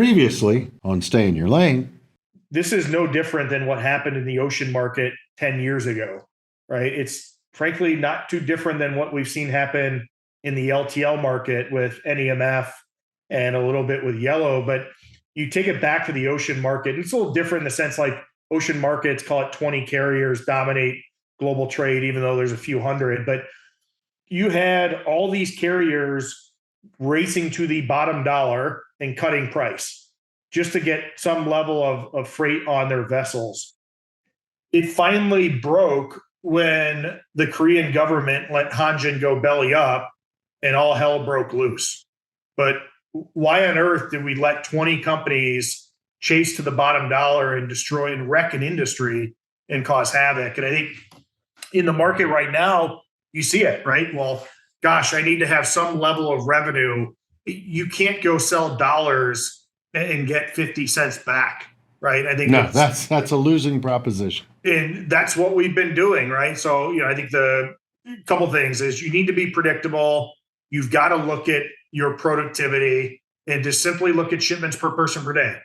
Previously on Stay in Your Lane. This is no different than what happened in the ocean market 10 years ago, right? It's frankly not too different than what we've seen happen in the LTL market with NEMF and a little bit with Yellow. But you take it back to the ocean market, it's a little different in the sense like ocean markets, call it 20 carriers, dominate global trade, even though there's a few hundred. But you had all these carriers racing to the bottom dollar and cutting price just to get some level of freight on their vessels. It finally broke when the Korean government let Hanjin go belly up and all hell broke loose. But why on earth did we let 20 companies chase to the bottom dollar and destroy and wreck an industry and cause havoc? And I think in the market right now, you see it, right? Well, gosh, I need to have some level of revenue. You can't go sell dollars and get 50 cents back, right? I think that's a losing proposition. And that's what we've been doing, right? So, I think the couple things is you need to be predictable. You've got to look at your productivity and just simply look at shipments per person per day.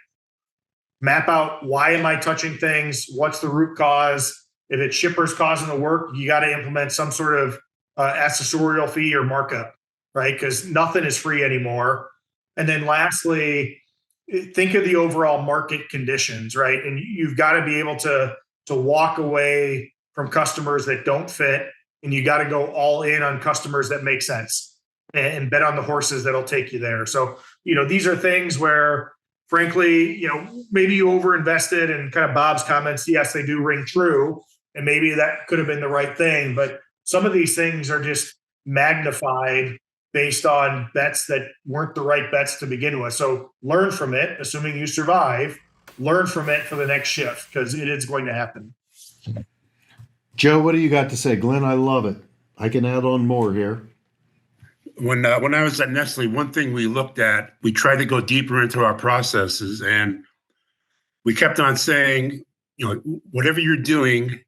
Map out, why am I touching things? What's the root cause? If it's shippers causing the work, you got to implement some sort of accessorial fee or markup, right? Because nothing is free anymore. And then lastly, think of the overall market conditions, right? And you've got to be able to walk away from customers that don't fit, and you got to go all in on customers that make sense and bet on the horses that'll take you there. So, these are things where, frankly, maybe you overinvested, and kind of Bob's comments, yes, they do ring true, and maybe that could have been the right thing. But some of these things are just magnified based on bets that weren't the right bets to begin with. So learn from it, assuming you survive, learn from it for the next shift, because it is going to happen. Joe, what do you got to say? Glenn, I love it. I can add on more here. When I was at Nestle, one thing we looked at, we tried to go deeper into our processes, and we kept on saying, whatever you're doing,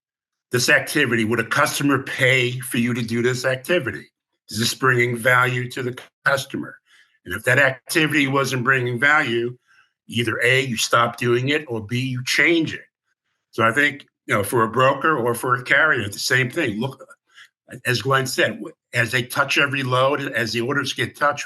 this activity, would a customer pay for you to do this activity? Is this bringing value to the customer? And if that activity wasn't bringing value, either A, you stop doing it, or B, you change it. So I think, for a broker or for a carrier, the same thing. Look, as Glenn said, as they touch every load, as the orders get touched,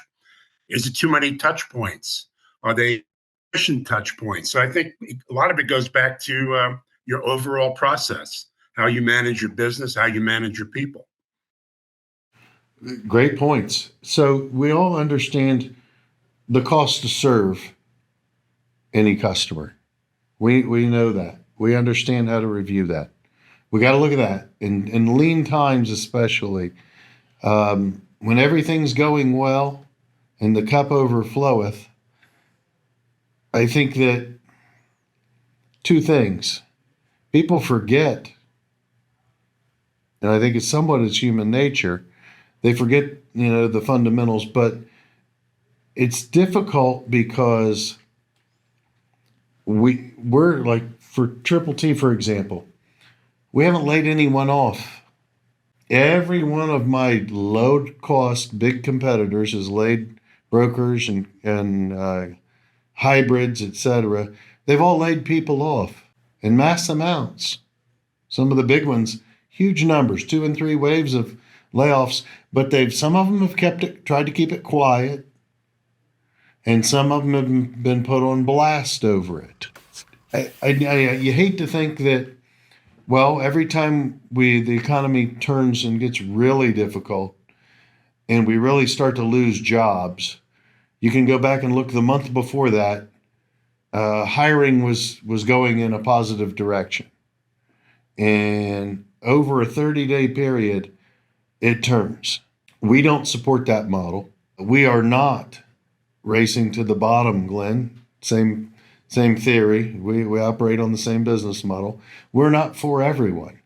is it too many touch points? Are they efficient touch points? So I think a lot of it goes back to your overall process, how you manage your business, how you manage your people. Great points. So we all understand the cost to serve any customer. We know that. We understand how to review that. We got to look at that. In lean times especially, when everything's going well and the cup overfloweth, I think that two things. People forget, and I think it's somewhat it's human nature, they forget, the fundamentals, but it's difficult because we're like, for Triple T, for example, we haven't laid anyone off. Every one of my low-cost big competitors has laid brokers and hybrids, etc. They've all laid people off in mass amounts. Some of the big ones, huge numbers, 2 and 3 waves of layoffs, but some of them have tried to keep it quiet, and some of them have been put on blast over it. You hate to think that, well, every time the economy turns and gets really difficult and we really start to lose jobs, you can go back and look the month before that, hiring was going in a positive direction. And over a 30-day period, it turns. We don't support that model. We are not racing to the bottom, Glenn. Same theory. We operate on the same business model. We're not for everyone.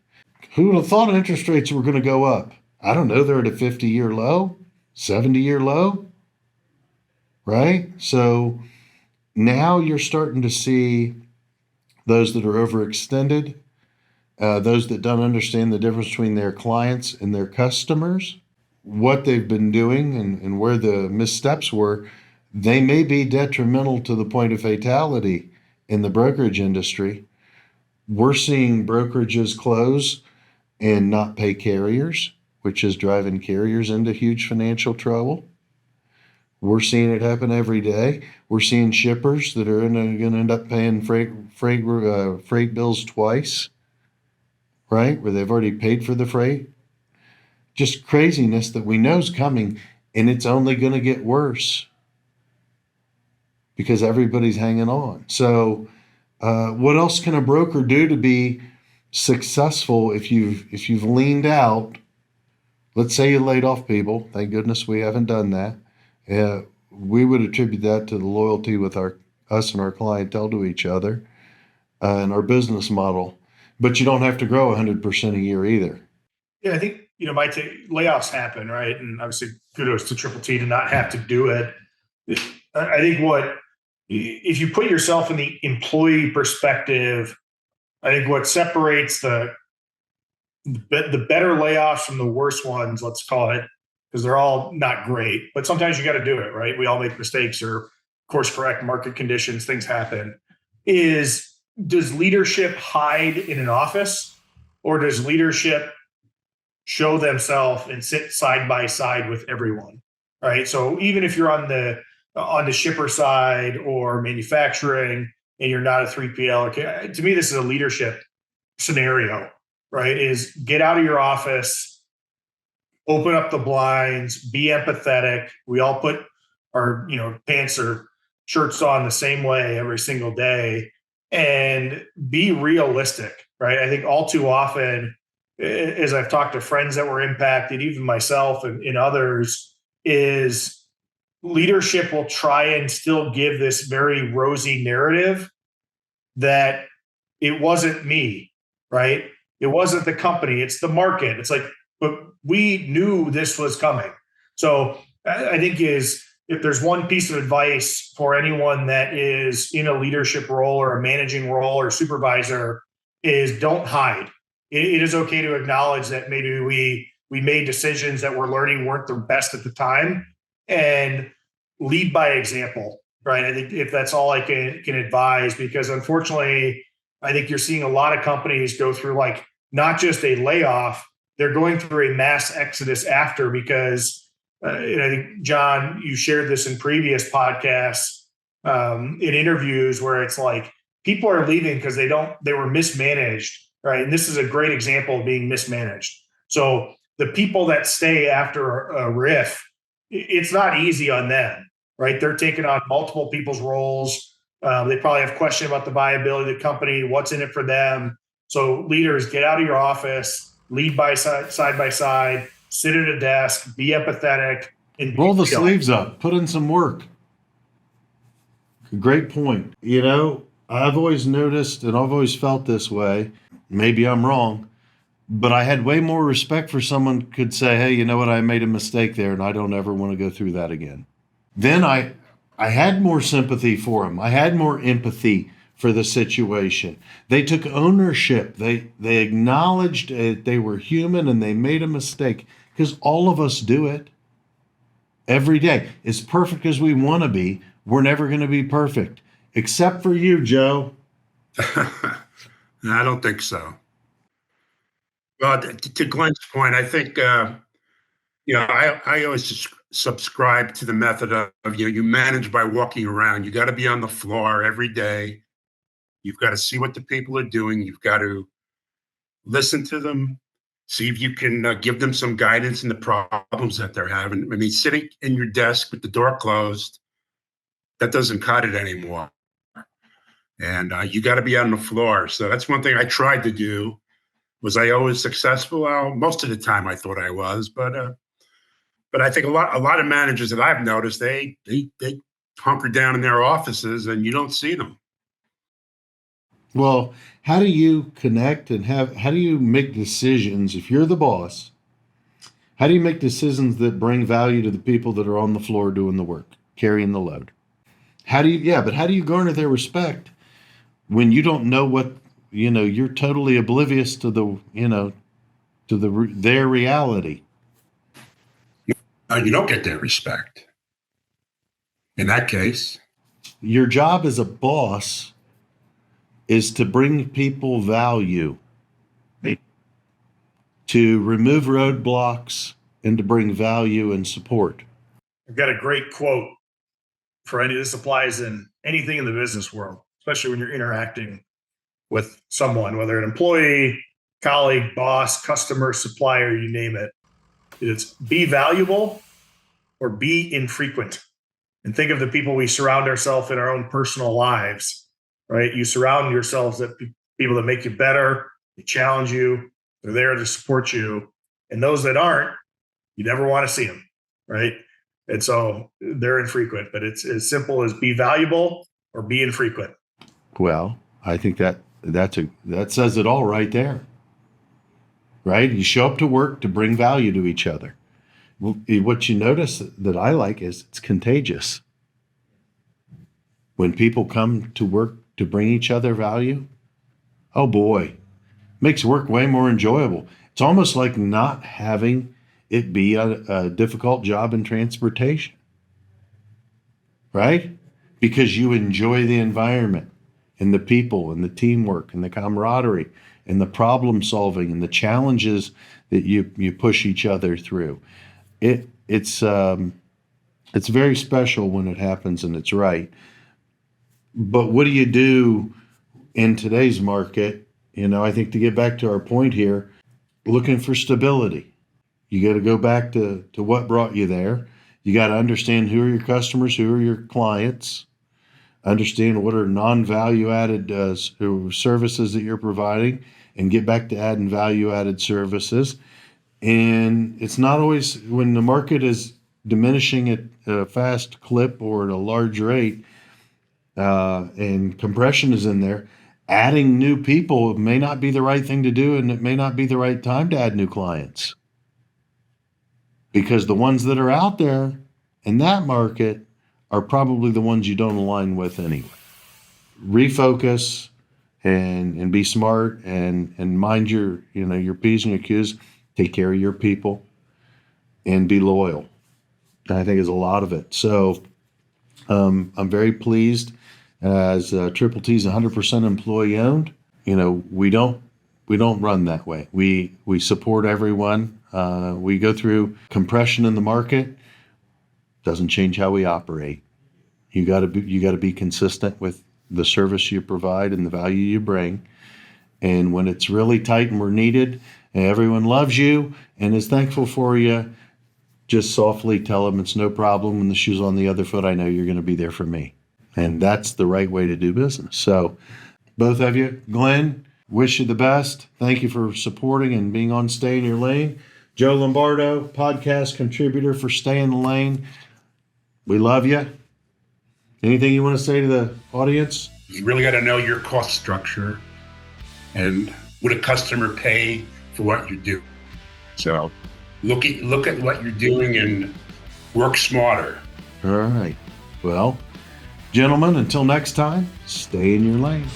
Who would have thought interest rates were going to go up? I don't know. They're at a 50-year low, 70-year low, right? So now you're starting to see those that are overextended, those that don't understand the difference between their clients and their customers, what they've been doing and where the missteps were. They may be detrimental to the point of fatality in the brokerage industry. We're seeing brokerages close and not pay carriers, which is driving carriers into huge financial trouble. We're seeing it happen every day. We're seeing shippers that are going to end up paying freight bills twice, right? Where they've already paid for the freight. Just craziness that we know is coming, and it's only going to get worse because everybody's hanging on. So, what else can a broker do to be successful if you've leaned out? Let's say you laid off people. Thank goodness we haven't done that. We would attribute that to the loyalty with us and our clientele to each other and our business model. But you don't have to grow 100% a year either. Yeah, I think, my layoffs happen, right? And obviously kudos to Triple T to not have to do it. I think if you put yourself in the employee perspective, I think what separates the better layoffs from the worst ones, let's call it, because they're all not great, but sometimes you got to do it, right? We all make mistakes or course correct market conditions, things happen. Does leadership hide in an office, or does leadership show themselves and sit side by side with everyone, right? So even if you're on the shipper side or manufacturing and you're not a 3PL, okay, to me, this is a leadership scenario, right? Is get out of your office, open up the blinds, be empathetic. We all put our, pants or shirts on the same way every single day, and be realistic, right? I think all too often, as I've talked to friends that were impacted, even myself and others, is leadership will try and still give this very rosy narrative that it wasn't me, right? It wasn't the company, it's the market. It's like, but we knew this was coming. So I think if there's one piece of advice for anyone that is in a leadership role or a managing role or supervisor, is don't hide. It is okay to acknowledge that maybe we made decisions that we're learning weren't the best at the time, and lead by example, right? I think if that's all I can advise, because unfortunately, I think you're seeing a lot of companies go through not just a layoff, they're going through a mass exodus after, because and I think, John, you shared this in previous podcasts, in interviews, where it's like people are leaving because they were mismanaged, right? And this is a great example of being mismanaged. So the people that stay after a riff, it's not easy on them, right? They're taking on multiple people's roles. They probably have questions about the viability of the company, what's in it for them. So leaders, get out of your office, lead by side by side, sit at a desk, be empathetic, and roll the sleeves up, put in some work. Great point. I've always noticed and I've always felt this way. Maybe I'm wrong, but I had way more respect for someone who could say, hey, you know what? I made a mistake there and I don't ever want to go through that again. Then I had more sympathy for them. I had more empathy for the situation. They took ownership. They acknowledged they were human and they made a mistake, because all of us do it every day. As perfect as we want to be, we're never going to be perfect, except for you, Joe. I don't think so. Well, to Glenn's point, I think, I always subscribe to the method of, you manage by walking around. You got to be on the floor every day. You've got to see what the people are doing. You've got to listen to them, see if you can give them some guidance in the problems that they're having. I mean, sitting in your desk with the door closed, that doesn't cut it anymore. And you got to be on the floor. So that's one thing I tried to do. Was I always successful? Well, most of the time I thought I was, but I think a lot of managers that I've noticed, they hunker down in their offices and you don't see them. Well, how do you connect and how do you make decisions if you're the boss? How do you make decisions that bring value to the people that are on the floor doing the work, carrying the load? How do you garner their respect when you don't know what, you're totally oblivious to their reality? You don't get their respect. In that case, Your job as a boss is to bring people value, to remove roadblocks, and to bring value and support. I've got a great quote for any, this applies in anything in the business world, especially when you're interacting with someone, whether an employee, colleague, boss, customer, supplier, you name it. It's be valuable or be infrequent. And think of the people we surround ourselves in our own personal lives, right? You surround yourselves with people that make you better, they challenge you, they're there to support you. And those that aren't, you never want to see them, right? And so they're infrequent, but it's as simple as be valuable or be infrequent. Well, I think that says it all right there. Right? You show up to work to bring value to each other. What you notice that I like is it's contagious. When people come to work to bring each other value, oh boy, makes work way more enjoyable. It's almost like not having it be a difficult job in transportation, right? Because you enjoy the environment and the people and the teamwork and the camaraderie and the problem solving and the challenges that you push each other through. It's very special when it happens and it's right. But what do you do in today's market? I think to get back to our point here, looking for stability. You got to go back to what brought you there. You got to understand who are your customers, who are your clients, understand what are non-value added services that you're providing, and get back to adding value added services. And it's not always when the market is diminishing at a fast clip or at a large rate, and compression is in there, adding new people may not be the right thing to do, and it may not be the right time to add new clients. Because the ones that are out there in that market are probably the ones you don't align with anyway. Refocus and be smart and mind your P's and your Q's. Take care of your people and be loyal. And I think is a lot of it. So I'm very pleased as Triple T is 100% employee owned. We don't run that way. We support everyone. We go through compression in the market. Doesn't change how we operate. You got to be consistent with the service you provide and the value you bring. And when it's really tight and we're needed, and everyone loves you and is thankful for you, just softly tell them it's no problem. When the shoe's on the other foot, I know you're going to be there for me. And that's the right way to do business. So both of you, Glenn, wish you the best. Thank you for supporting and being on Stay in Your Lane. Joe Lombardo, podcast contributor for Stay in the Lane. We love you. Anything you want to say to the audience? You really got to know your cost structure and would a customer pay for what you do. So look at what you're doing and work smarter. All right. Well, gentlemen, until next time, stay in your lane.